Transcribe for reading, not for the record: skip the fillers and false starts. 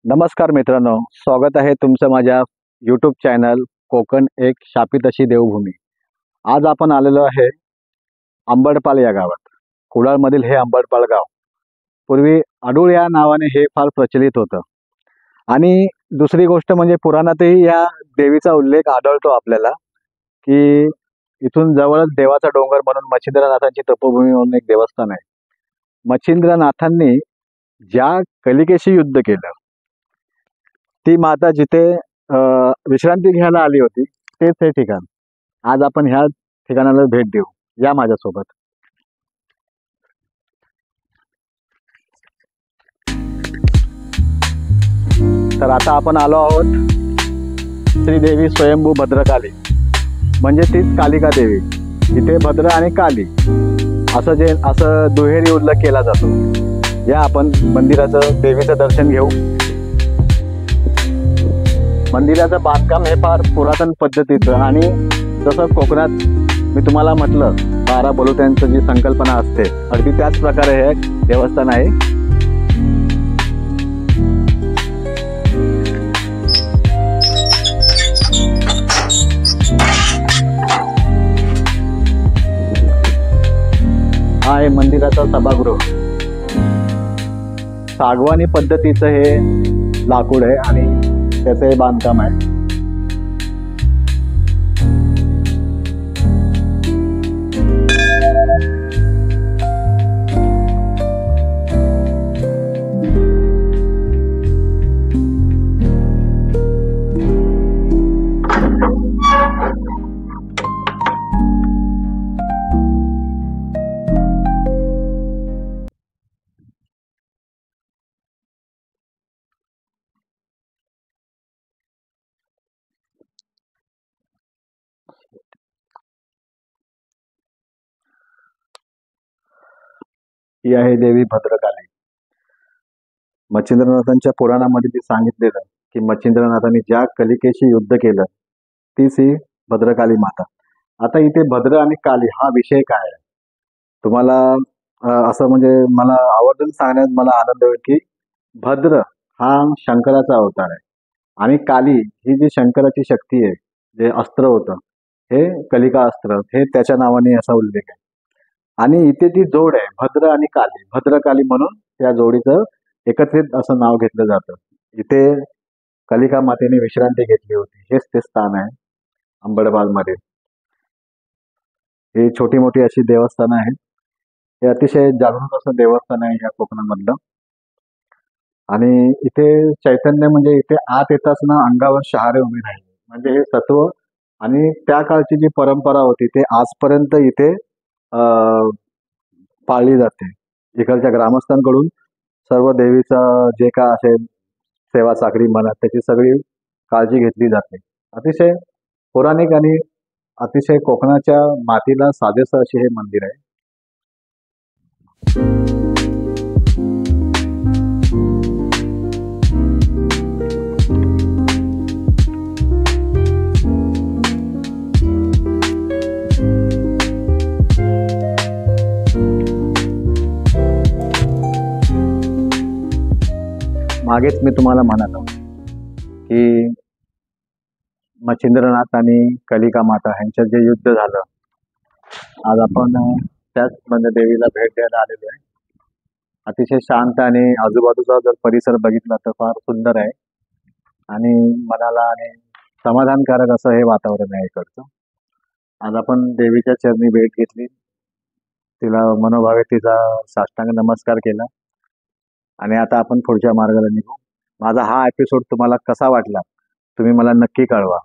नमस्कार मित्रांनो, स्वागत आहे तुमचं माझ्या यूट्यूब चॅनल कोकण एक शापित अशी देवभूमी. आज आपण आलेलो आहे अंबडपाल या गावात. कुडाळमधील हे अंबडपाल गाव पूर्वी अडूळ या नावाने हे फार प्रचलित होतं. आणि दुसरी गोष्ट म्हणजे पुराणातही या देवीचा उल्लेख आढळतो आपल्याला, की इथून जवळच देवाचा डोंगर म्हणून मच्छिंद्रनाथांची तपोभूमी म्हणून एक देवस्थान आहे. मच्छिंद्रनाथांनी ज्या कलिकेशी युद्ध केलं, ती माता जिथे विश्रांती घ्यायला आली होती, तेच हे ठिकाण. आज आपण ह्या ठिकाणाला भेट देऊ. या माझ्यासोबत. तर आता आपण आलो आहोत श्रीदेवी स्वयंभू भद्रकाली, म्हणजे तीच कालिका देवी. इथे भद्र आणि काली असं दुहेरी उल्लेख केला जातो. या आपण मंदिराचं देवीचं दर्शन घेऊ. मंदिराचं बांधकाम हे फार पुरातन पद्धतीचं, आणि जसं कोकणात मी तुम्हाला म्हटलं 12 बलुत्यांचं जी संकल्पना असते, अगदी त्याच प्रकारे हे देवस्थान आहे. हा आहे मंदिराचा सभागृह. सागवानी पद्धतीचं हे लाकूड आहे आणि त्याचं हे बांधकाम आहे. ही आहे देवी भद्रकाली. मच्छिंद्रनाथांच्या पुराणामध्ये जे सांगितलेलं, की मच्छिंद्रनाथांनी ज्या कलिकेशी युद्ध केलं, तीच ही भद्रकाली माता. आता इथे भद्र आणि काली हा विषय काय आहे, तुम्हाला असं म्हणजे मला आवर्जून सांगण्यात मला आनंद होईल, की भद्र हा शंकराचा अवतार आहे आणि काली ही जी शंकराची शक्ती आहे, जे अस्त्र होतं हे कलिका अस्त्र, हे त्याच्या नावाने असा उल्लेख आहे. आणि इथे ती जोड आहे भद्र आणि काली, भद्रकाली म्हणून त्या जोडीचं एकत्रित असं नाव घेतलं जातं. इथे कलिका मातेने विश्रांती घेतली होती. हेच ते स्थान आहे अंबडपालमध्ये. ही छोटी मोठी अशी देवस्थानं आहेत. हे अतिशय जागृत असं देवस्थान आहे या कोकणामधलं. आणि इथे चैतन्य म्हणजे इथे आत येताच ना अंगावर शहारे उभे राहिले, म्हणजे हे सत्व आणि त्या काळची जी परंपरा होती ते आजपर्यंत इथे पाळली जाते. इकडच्या ग्रामस्थांकडून सर्व देवीचं जे काय असेल सेवा चाकरी म्हणा, त्याची सगळी काळजी घेतली जाते. अतिशय पौराणिक आणि अतिशय कोकणाच्या मातीला साजेसं असे हे मंदिर आहे. मागेच मी तुम्हाला म्हणालो की मच्छिंद्रनाथ आणि कलिका माता यांच्यात जे युद्ध झालं, आज आपण त्याच म्हणजे देवीला भेट द्यायला आलेलो आहे. अतिशय शांत आणि आजूबाजूचा जर परिसर बघितला तर फार सुंदर आहे आणि मनाला आणि समाधानकारक असं हे वातावरण आहे इकडचं. आज आपण देवीच्या चरणी भेट घेतली, तिला मनोभावे तिचा साष्टांग नमस्कार केला आणि आता आपण पुढच्या मार्गाला निघू. माझा हा एपिसोड तुम्हाला कसा वाटला तुम्ही मला नक्की कळवा.